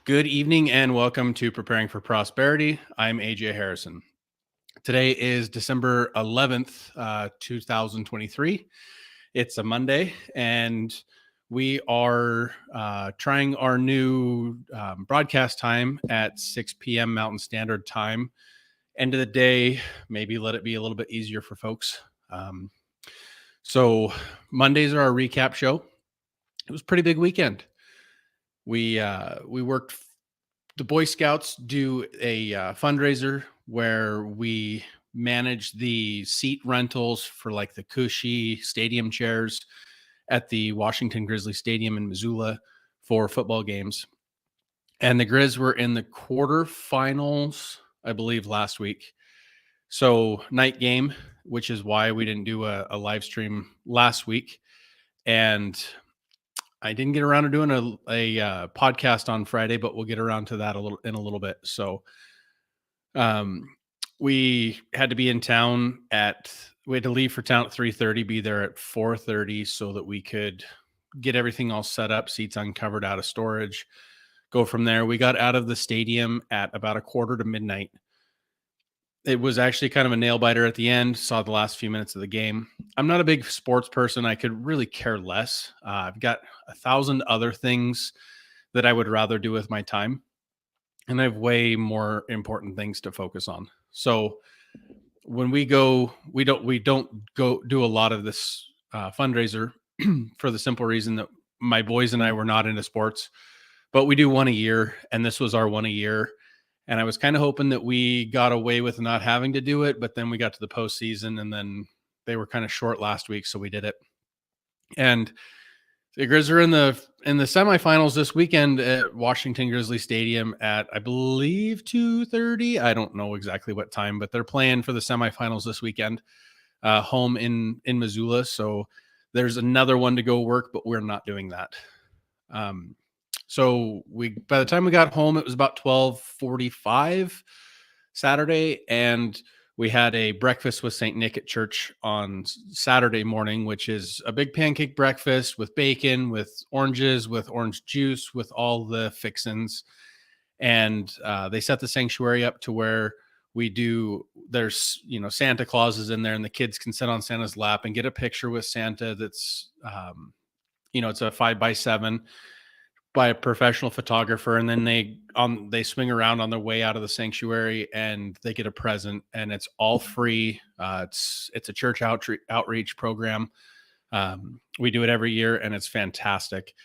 Good evening and welcome to Preparing for Prosperity. I'm AJ Harrison. Today is December 11th, 2023. It's a Monday, and we are trying our new broadcast time at 6 p.m. Mountain Standard Time. End of the day, maybe let it be a little bit easier for folks. So, Mondays are our recap show. It was a pretty big weekend. We worked. The Boy Scouts do a fundraiser where we manage the seat rentals for like the cushy stadium chairs at the Washington Grizzly Stadium in Missoula for football games. And the Grizz were in the quarterfinals, I believe, last week. So night game, which is why we didn't do a live stream last week. And I didn't get around to doing a podcast on Friday, but we'll get around to that in a little bit. So, we had to be in town we had to leave for town at 3:30, be there at 4:30 so that we could get everything all set up, seats uncovered out of storage, go from there. We got out of the stadium at about a quarter to midnight. It was actually kind of a nail biter at the end. Saw the last few minutes of the game. I'm not a big sports person. I could really care less. I've got 1,000 other things that I would rather do with my time, and I have way more important things to focus on. So when we go, we don't go do a lot of this fundraiser for the simple reason that my boys and I were not into sports, but we do one a year, and this was our one a year. And I was kind of hoping that we got away with not having to do it, but then we got to the postseason, and then they were kind of short last week, so we did it. And the Grizz are in the semifinals this weekend at Washington Grizzly Stadium at, I believe, 2:30. I don't know exactly what time, but they're playing for the semifinals this weekend, home in Missoula. So there's another one to go work, but we're not doing that. So by the time we got home, it was about 12:45 Saturday, and we had a breakfast with St. Nick at church on Saturday morning, which is a big pancake breakfast with bacon, with oranges, with orange juice, with all the fixins. And they set the sanctuary up to where there's, Santa Claus is in there, and the kids can sit on Santa's lap and get a picture with Santa that's, it's a 5x7 by a professional photographer, and then they swing around on their way out of the sanctuary and they get a present, and it's all free. It's a church outreach program. We do it every year, and it's fantastic.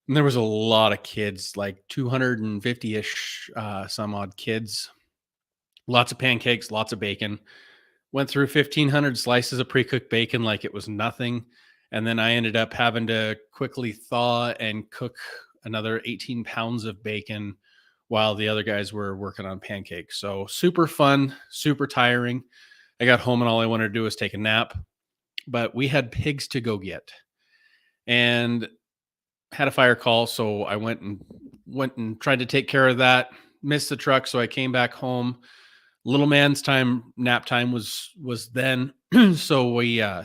And there was a lot of kids, like 250-ish some odd kids. Lots of pancakes, lots of bacon. Went through 1,500 slices of pre-cooked bacon like it was nothing. And then I ended up having to quickly thaw and cook another 18 pounds of bacon while the other guys were working on pancakes. So super fun, super tiring. I got home and all I wanted to do was take a nap, but we had pigs to go get and had a fire call. So I went and tried to take care of that, missed the truck. So I came back home. Little man's nap time was then. So I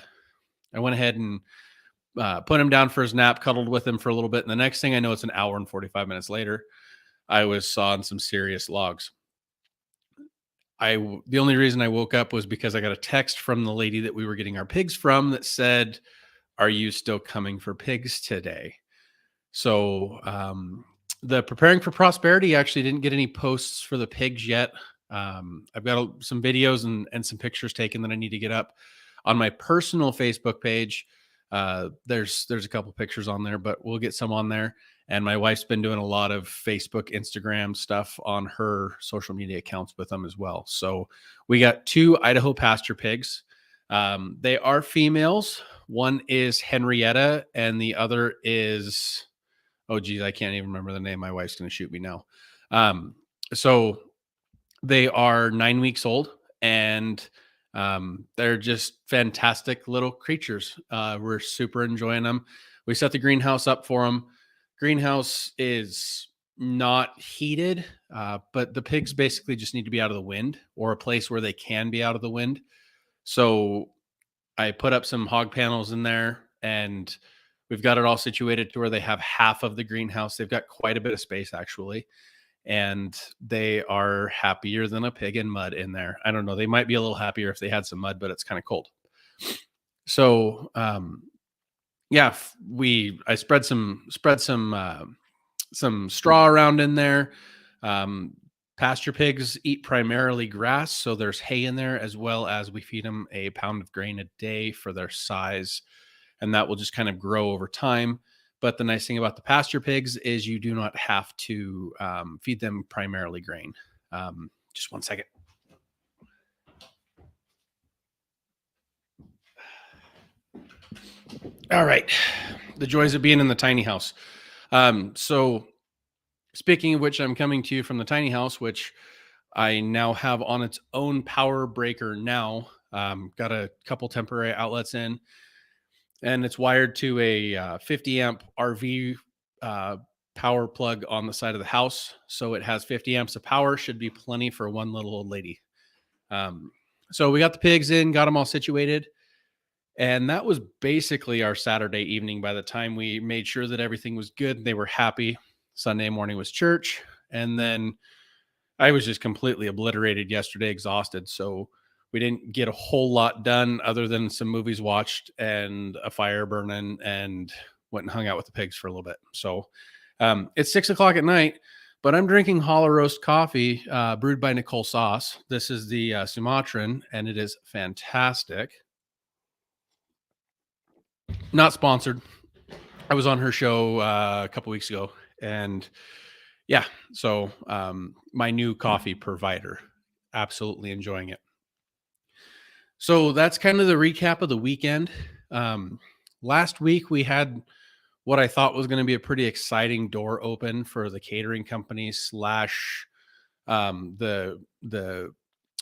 went ahead and put him down for his nap, cuddled with him for a little bit. And the next thing I know, it's an hour and 45 minutes later, I was sawing some serious logs. The only reason I woke up was because I got a text from the lady that we were getting our pigs from that said, "Are you still coming for pigs today?" So the Preparing for Prosperity actually didn't get any posts for the pigs yet. I've got some videos and some pictures taken that I need to get up on my personal Facebook page. There's a couple pictures on there, but we'll get some on there. And my wife's been doing a lot of Facebook, Instagram stuff on her social media accounts with them as well. So we got 2 Idaho pasture pigs. They are females. One is Henrietta and the other is, oh geez, I can't even remember the name. My wife's going to shoot me now. So they are 9 weeks old, and they're just fantastic little creatures. We're super enjoying them. We set the greenhouse up for them. Greenhouse is not heated, but the pigs basically just need to be out of the wind, or a place where they can be out of the wind. So I put up some hog panels in there, and We've got it all situated to where they have half of the greenhouse. They've got quite a bit of space actually, and they are happier than a pig in mud in there. I don't know. They might be a little happier if they had some mud, but it's kind of cold. So, yeah, I spread some straw around in there. Um, Pasture pigs eat primarily grass, so there's hay in there, as well as we feed them a pound of grain a day for their size, and that will just kind of grow over time. But the nice thing about the pasture pigs is you do not have to feed them primarily grain. Just one second. All right, the joys of being in the tiny house. So speaking of which, I'm coming to you from the tiny house, which I now have on its own power breaker now. Got a couple temporary outlets in, and it's wired to a 50 amp RV uh, power plug on the side of the house. So it has 50 amps of power, should be plenty for one little old lady. Um, so we got the pigs in, got them all situated. And that was basically our Saturday evening by the time we made sure that everything was good. They were happy. Sunday morning was church. And then I was just completely obliterated yesterday, exhausted. So we didn't get a whole lot done other than some movies watched and a fire burning, and went and hung out with the pigs for a little bit. So it's 6 o'clock at night, but I'm drinking hollow roast coffee brewed by Nicole Sauce. This is the Sumatran, and it is fantastic. Not sponsored. I was on her show a couple weeks ago, and yeah, so my new coffee provider, absolutely enjoying it. So that's kind of the recap of the weekend. Um, Last week we had what I thought was going to be a pretty exciting door open for the catering company slash the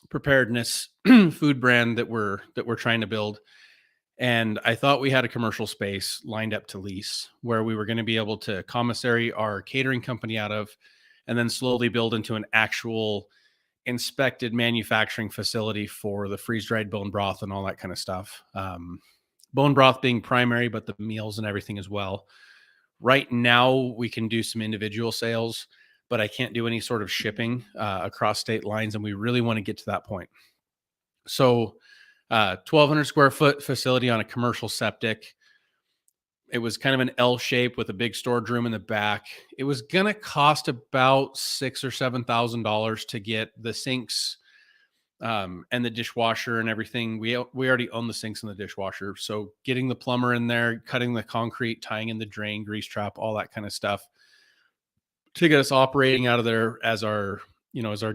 preparedness food brand that we're trying to build. And I thought we had a commercial space lined up to lease where we were going to be able to commissary our catering company out of, and then slowly build into an actual inspected manufacturing facility for the freeze dried bone broth and all that kind of stuff. Bone broth being primary, but the meals and everything as well. Right now, we can do some individual sales, but I can't do any sort of shipping across state lines, and we really want to get to that point. So, 1,200 square foot facility on a commercial septic. It was kind of an L shape with a big storage room in the back. It was gonna cost about $6,000 or $7,000 to get the sinks and the dishwasher and everything. We already own the sinks and the dishwasher, so getting the plumber in there, cutting the concrete, tying in the drain, grease trap, all that kind of stuff to get us operating out of there as our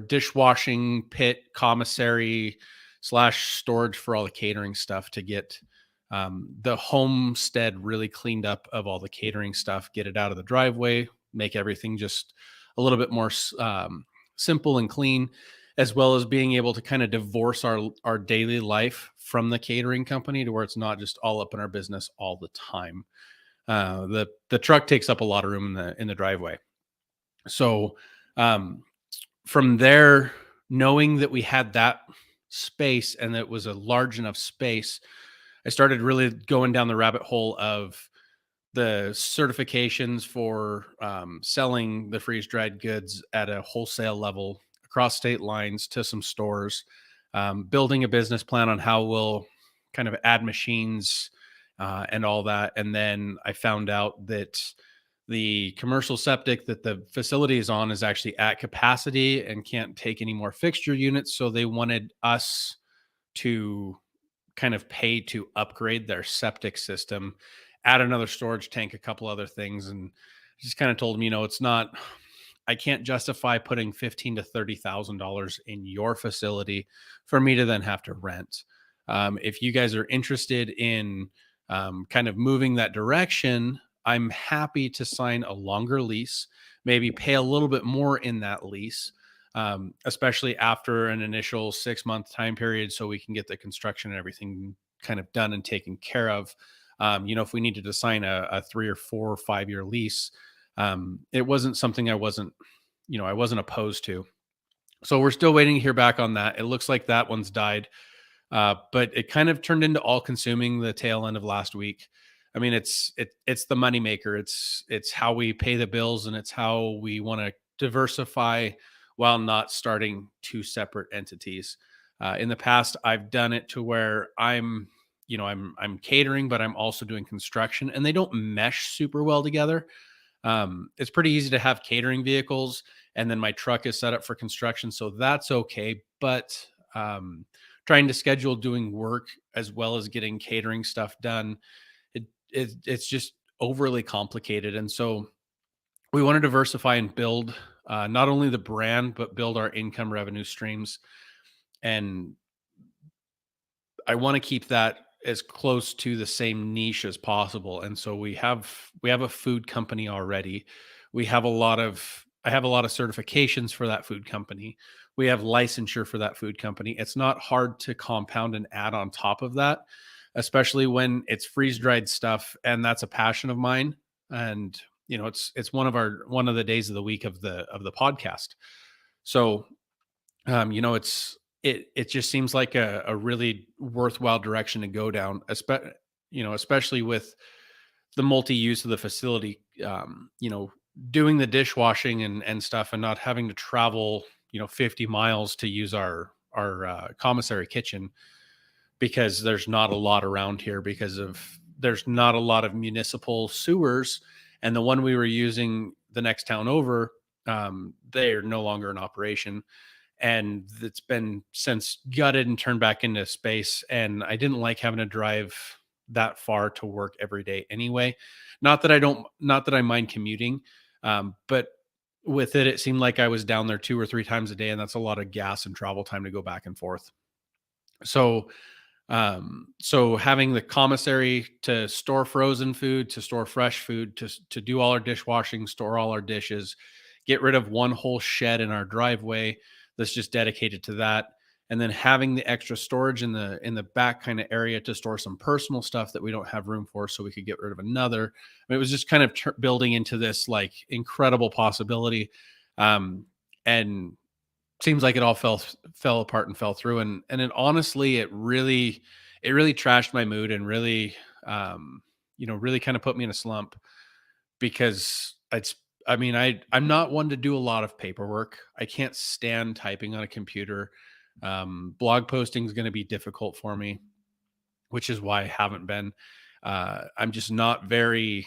dishwashing pit, commissary slash storage for all the catering stuff, to get the homestead really cleaned up of all the catering stuff, get it out of the driveway, make everything just a little bit more simple and clean, as well as being able to kind of divorce our daily life from the catering company to where it's not just all up in our business all the time. The truck takes up a lot of room in the driveway. So from there, knowing that we had that space and that it was a large enough space, I started really going down the rabbit hole of the certifications for selling the freeze dried goods at a wholesale level across state lines to some stores, building a business plan on how we'll kind of add machines and all that. And then I found out that the commercial septic that the facility is on is actually at capacity and can't take any more fixture units. So they wanted us to kind of pay to upgrade their septic system, add another storage tank, a couple other things, and just kind of told them, it's not. I can't justify putting $15,000 to $30,000 in your facility for me to then have to rent. If you guys are interested in kind of moving that direction, I'm happy to sign a longer lease, maybe pay a little bit more in that lease, especially after an initial 6-month time period, so we can get the construction and everything kind of done and taken care of. If we needed to sign a 3 or 4 or 5 year lease, it wasn't something I wasn't opposed to. So we're still waiting to hear back on that. It looks like that one's died. But it kind of turned into all consuming the tail end of last week. I mean, it's the moneymaker. It's how we pay the bills, and it's how we want to diversify while not starting two separate entities. In the past, I've done it to where I'm catering, but I'm also doing construction, and they don't mesh super well together. It's pretty easy to have catering vehicles, and then my truck is set up for construction, so that's okay. But trying to schedule doing work as well as getting catering stuff done, it's just overly complicated. And so we want to diversify and build not only the brand but build our income revenue streams. And I want to keep that as close to the same niche as possible. And so we have a food company already. We have a lot of I have a lot of certifications for that food company. We have licensure for that food company. It's not hard to compound and add on top of that, especially when it's freeze-dried stuff, and that's a passion of mine. And it's one of the days of the week of the podcast. So it just seems like a really worthwhile direction to go down, especially with the multi-use of the facility. Doing the dishwashing and stuff, and not having to travel 50 miles to use our commissary kitchen, because there's not a lot around here, because of there's not a lot of municipal sewers, and the one we were using the next town over, they are no longer in operation, and it's been since gutted and turned back into space. And I didn't like having to drive that far to work every day anyway. Not that I mind commuting, but with it seemed like I was down there 2 or 3 times a day, and that's a lot of gas and travel time to go back and forth. So having the commissary to store frozen food, to store fresh food, to do all our dishwashing, store all our dishes, get rid of one whole shed in our driveway that's just dedicated to that, and then having the extra storage in the back kind of area to store some personal stuff that we don't have room for, so we could get rid of another. I mean, it was just kind of building into this like incredible possibility, and seems like it all fell apart and fell through. And it honestly, it really trashed my mood, and really really kind of put me in a slump, because I'm not one to do a lot of paperwork. I can't stand typing on a computer. Blog posting is going to be difficult for me, which is why I haven't been. I'm just not very,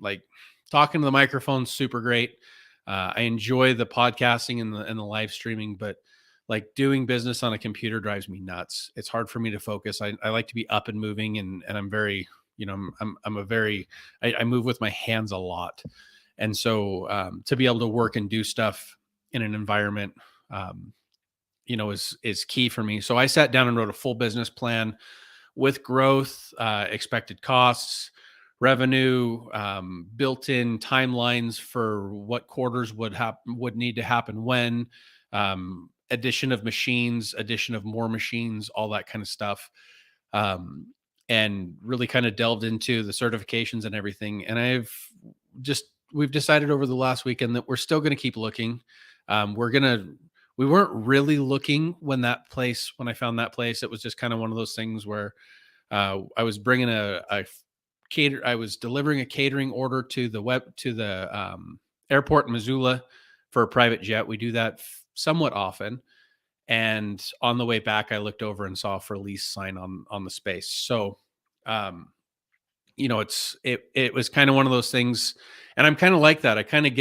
like, talking to the microphone super great. I enjoy the podcasting and the live streaming, but like doing business on a computer drives me nuts. It's hard for me to focus. I like to be up and moving, and I'm very, I'm a very, I move with my hands a lot. And so to be able to work and do stuff in an environment, is key for me. So I sat down and wrote a full business plan with growth, expected costs, revenue, built-in timelines for what quarters would need to happen when, addition of machines, addition of more machines, all that kind of stuff. Um, and really kind of delved into the certifications and everything. And just we've decided over the last weekend that we're still going to keep looking. We weren't really looking when I found that place. It was just kind of one of those things where I was bringing I was delivering a catering order to the airport in Missoula for a private jet. We do that somewhat often. And on the way back, I looked over and saw a for lease sign on the space. So, um, it was kind of one of those things, and I'm kind of like that. I kind of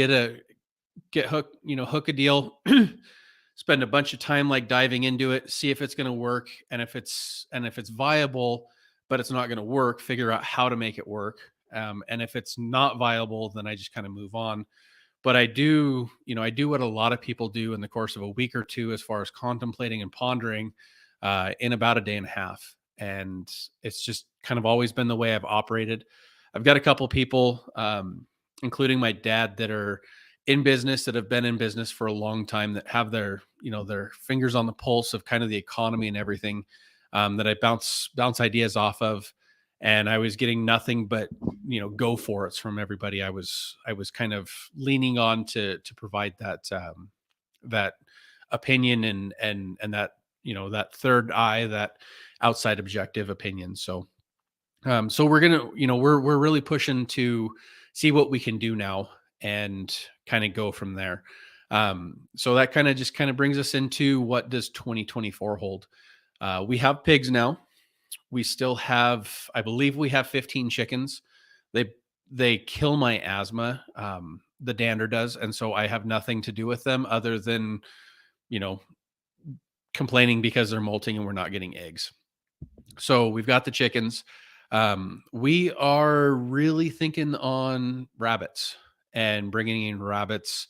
hook a deal, spend a bunch of time like diving into it, see if it's going to work, and if it's viable, but it's not going to work, figure out how to make it work. And if it's not viable, then I just kind of move on. But I do what a lot of people do in the course of a week or two, as far as contemplating and pondering, in about a day and a half. And it's just kind of always been the way I've operated. I've got a couple people, including my dad, that are in business, that have been in business for a long time, that have their fingers on the pulse of kind of the economy and everything, that I bounce ideas off of. And I was getting nothing but go for it's from everybody. I was kind of leaning on to provide that opinion, and that that third eye, that outside objective opinion. So So we're gonna, we're really pushing to see what we can do now and kind of go from there. So that kind of brings us into what does 2024 hold? We have pigs now. We still have, I believe, we have 15 chickens. They they kill my asthma. The dander does, and so I have nothing to do with them other than you know complaining because they're molting and we're not getting eggs. So we've got the chickens. We are really thinking on rabbits and bringing in rabbits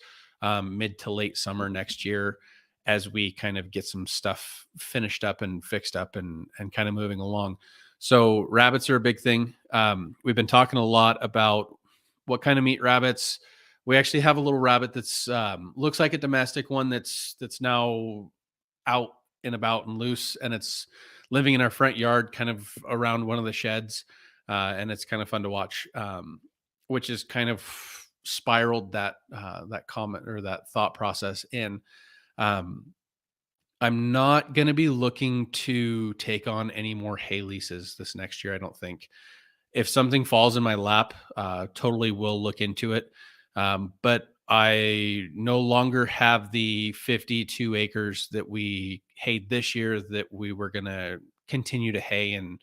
mid to late summer next year as we kind of get some stuff finished up and fixed up and kind of moving along. So rabbits are a big thing. We've been talking a lot about what kind of meat rabbits. We actually have a little rabbit that's looks like a domestic one that's now out and about and loose, and it's living in our front yard, kind of around one of the sheds, and it's kind of fun to watch. Which is kind of spiraled that comment or that thought process in. Um, I'm not going to be looking to take on any more hay leases this next year. I don't think if something falls in my lap, totally will look into it. But I no longer have the 52 acres that we hayed this year that we were going to continue to hay and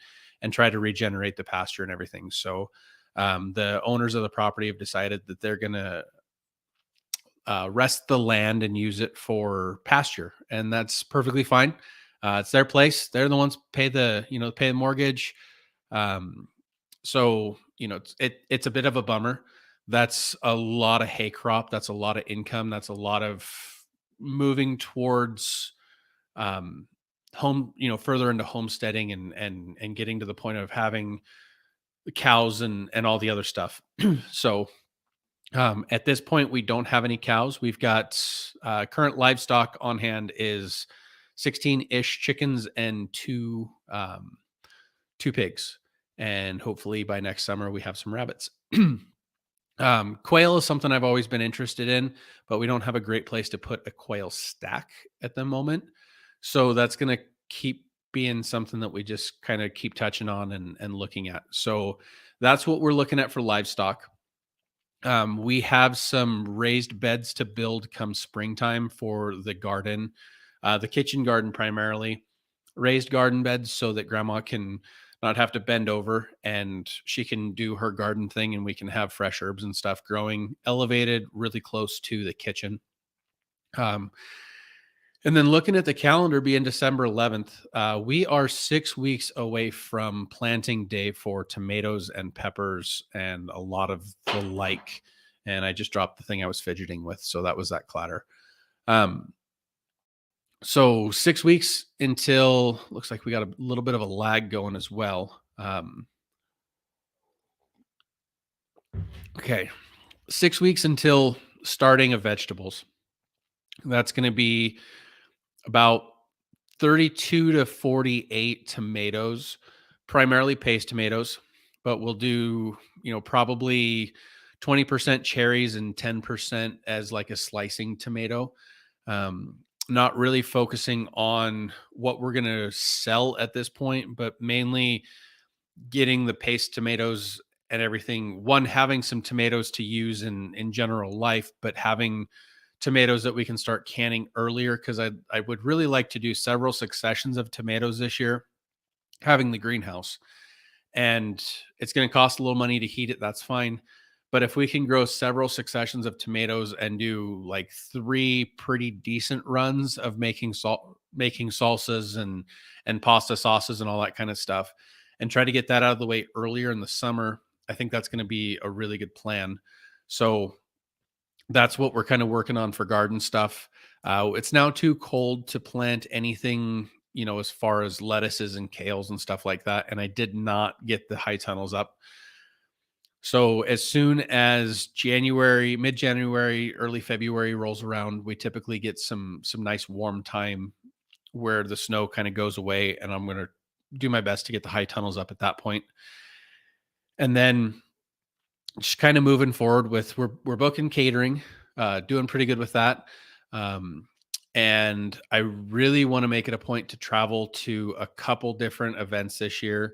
try to regenerate the pasture and everything. So the owners of the property have decided that they're going to rest the land and use it for pasture, and that's perfectly fine. It's their place. They're the ones pay the mortgage. Um, so, it's a bit of a bummer. That's a lot of hay crop. That's a lot of income. That's a lot of moving towards um, home, further into homesteading and getting to the point of having the cows and all the other stuff. So, at this point, we don't have any cows. We've got current livestock on hand is 16-ish chickens and two pigs, and hopefully by next summer we have some rabbits. Quail is something I've always been interested in, but we don't have a great place to put a quail stack at the moment. So that's going to keep being something that we just kind of keep touching on and looking at. So that's what we're looking at for livestock. We have some raised beds to build come springtime for the garden, the kitchen garden primarily. Raised garden beds so that grandma can not have to bend over and she can do her garden thing and we can have fresh herbs and stuff growing elevated really close to the kitchen. Um, and then looking at the calendar being December 11th, we are 6 weeks away from planting day for tomatoes and peppers and a lot of the like. And I just dropped the thing I was fidgeting with. So that was that clatter. Um, so 6 weeks until looks like we got a little bit of a lag going as well. Okay. 6 weeks until starting of vegetables. That's going to be about 32 to 48 tomatoes, primarily paste tomatoes, but we'll do, probably 20% cherries and 10% as like a slicing tomato. Um, Not really focusing on what we're going to sell at this point, but mainly getting the paste tomatoes and everything. One, having some tomatoes to use in general life, but having tomatoes that we can start canning earlier because I would really like to do several successions of tomatoes this year, having the greenhouse. And it's going to cost a little money to heat it. That's fine. But if we can grow several successions of tomatoes and do like three pretty decent runs of making salsas and pasta sauces and all that kind of stuff, and try to get that out of the way earlier in the summer, I think that's going to be a really good plan. So that's what we're kind of working on for garden stuff. It's now too cold to plant anything, as far as lettuces and kales and stuff like that. And I did not get the high tunnels up. So as soon as January, mid January, early February rolls around, we typically get some nice warm time where the snow kind of goes away, and I'm going to do my best to get the high tunnels up at that point. And then just kind of moving forward with we're booking catering, doing pretty good with that. Um, and I really want to make it a point to travel to a couple different events this year.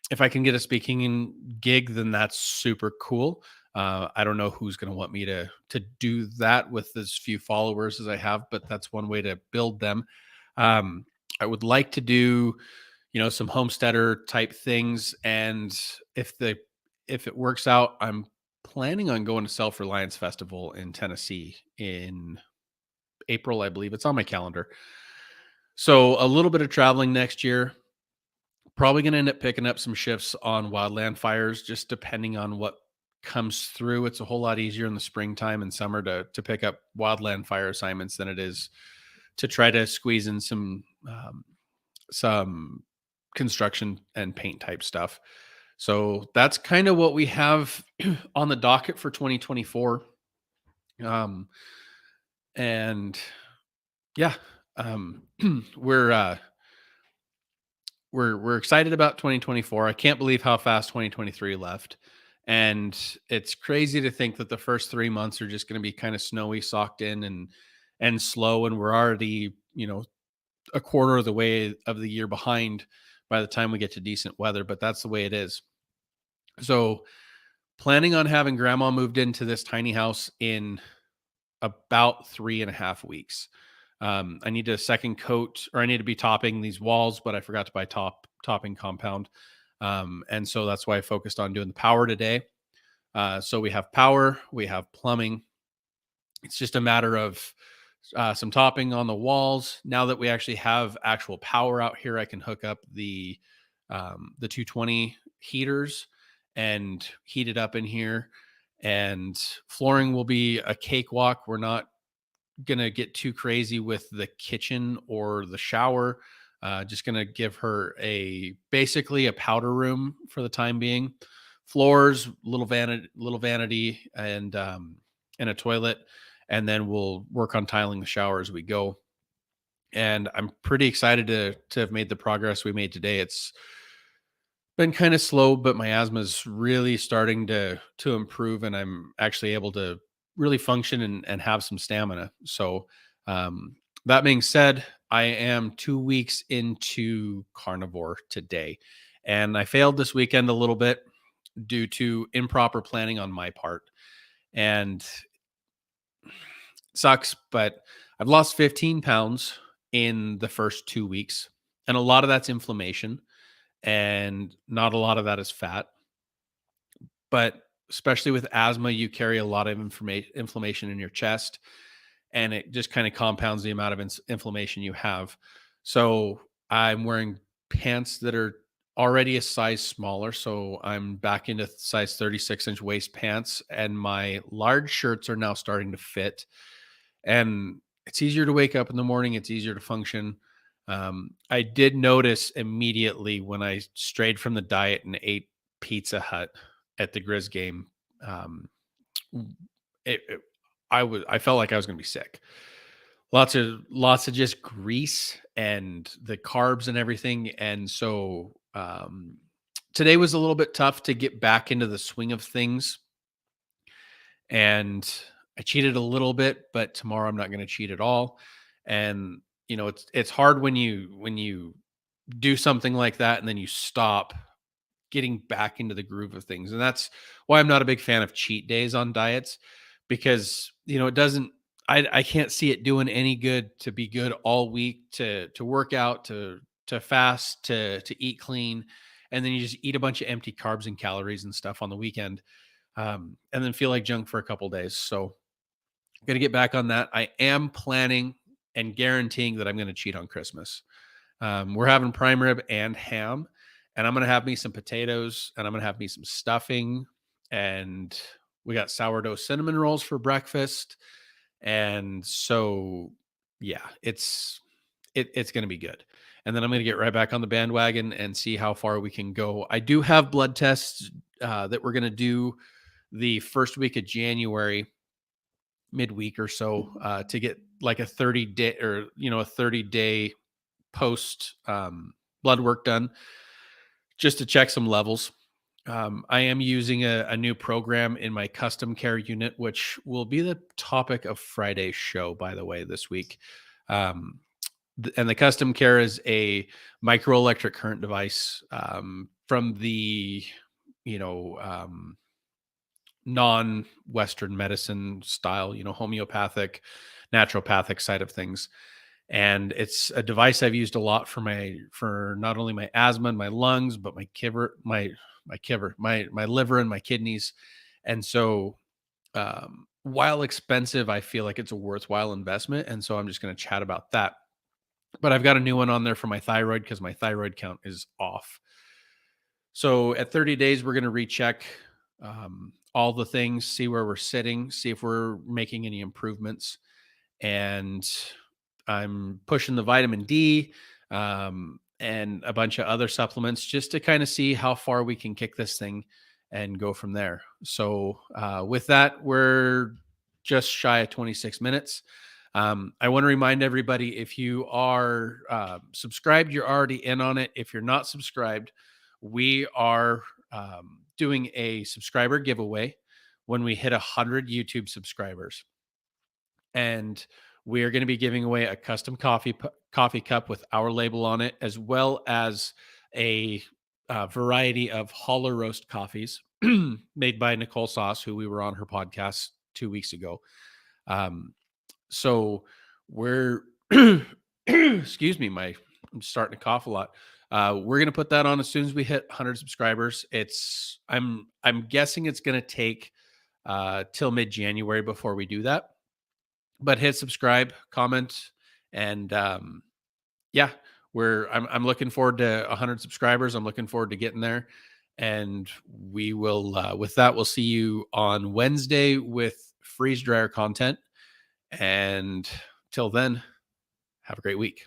If I can get a speaking gig, then that's super cool. I don't know who's going to want me to do that with as few followers as I have, but that's one way to build them. Um, I would like to do, some homesteader type things, and if the if it works out, I'm planning on going to Self Reliance Festival in Tennessee in April, I believe. It's on my calendar. So a little bit of traveling next year. Probably gonna end up picking up some shifts on wildland fires, just depending on what comes through. It's a whole lot easier in the springtime and summer to pick up wildland fire assignments than it is to try to squeeze in some construction and paint type stuff. So that's kind of what we have on the docket for 2024. Um, and yeah, um, we're we're excited about 2024. I can't believe how fast 2023 left. And it's crazy to think that the first 3 months are just going to be kind of snowy, socked in and slow, and we're already, a quarter of the way of the year behind by the time we get to decent weather, but that's the way it is. So, planning on having grandma moved into this tiny house in about 3.5 weeks. I need to second coat, or I need to be topping these walls, but I forgot to buy topping compound. And so that's why I focused on doing the power today. So we have power, we have plumbing. It's just a matter of some topping on the walls. Now that we actually have actual power out here, I can hook up the 220 heaters and heat it up in here. And flooring will be a cakewalk. We're not gonna get too crazy with the kitchen or the shower. Just gonna give her basically a powder room for the time being. Floors, little vanity, and a toilet, and then we'll work on tiling the shower as we go. And I'm pretty excited to have made the progress we made today. It's been kind of slow, but my asthma is really starting to improve, and I'm actually able to really function and have some stamina. So, um, that being said, I am 2 weeks into carnivore today, and I failed this weekend a little bit due to improper planning on my part, and sucks. But I've lost 15 pounds in the first 2 weeks, and a lot of that's inflammation, and not a lot of that is fat. But especially with asthma, you carry a lot of inflammation in your chest, and it just kind of compounds the amount of inflammation you have. So I'm wearing pants that are already a size smaller. So I'm back into size 36-inch waist pants, and my large shirts are now starting to fit. And it's easier to wake up in the morning, it's easier to function. I did notice immediately when I strayed from the diet and ate Pizza Hut at the Grizz game. Um, it, it- I felt like I was going to be sick. Lots of just grease and the carbs and everything, and so today was a little bit tough to get back into the swing of things. And I cheated a little bit, but tomorrow I'm not going to cheat at all. And it's hard when you do something like that and then you stop getting back into the groove of things. And that's why I'm not a big fan of cheat days on diets, because it doesn't I can't see it doing any good to be good all week, to work out, to fast, to eat clean, and then you just eat a bunch of empty carbs and calories and stuff on the weekend, and then feel like junk for a couple days. So, got to get back on that. I am planning and guaranteeing that I'm going to cheat on Christmas. We're having prime rib and ham, and I'm going to have me some potatoes, and I'm going to have me some stuffing, and we got sourdough cinnamon rolls for breakfast. And so, yeah, it's going to be good. And then I'm going to get right back on the bandwagon and see how far we can go. I do have blood tests that we're going to do the first week of January, midweek or so, to get like a 30-day, or a 30-day post blood work done, just to check some levels. I am using a new program in my custom care unit, which will be the topic of Friday's show, by the way, this week. And the custom care is a microelectric current device. from the, you know, non-Western medicine style, homeopathic, naturopathic side of things. And it's a device I've used a lot for not only my asthma and my lungs, but my liver and my kidneys. And so, while expensive, I feel like it's a worthwhile investment. And so I'm just going to chat about that. But I've got a new one on there for my thyroid because my thyroid count is off. So at 30 days, we're going to recheck all the things, see where we're sitting, see if we're making any improvements. And I'm pushing the vitamin D and a bunch of other supplements just to kind of see how far we can kick this thing and go from there. So, with that, we're just shy of 26 minutes. I want to remind everybody, if you are subscribed, you're already in on it. If you're not subscribed, we are doing a subscriber giveaway when we hit 100 YouTube subscribers. And we are going to be giving away a custom coffee cup with our label on it, as well as a variety of hollow roast coffees made by Nicole Sauce, who we were on her podcast 2 weeks ago. So we're excuse me, I'm starting to cough a lot. We're gonna put that on as soon as we hit 100 subscribers. I'm guessing it's gonna take till mid-January before we do that. But hit subscribe, comment, and yeah, I'm looking forward to 100 subscribers. I'm looking forward to getting there, and we will. With that, we'll see you on Wednesday with freeze dryer content. And till then, have a great week.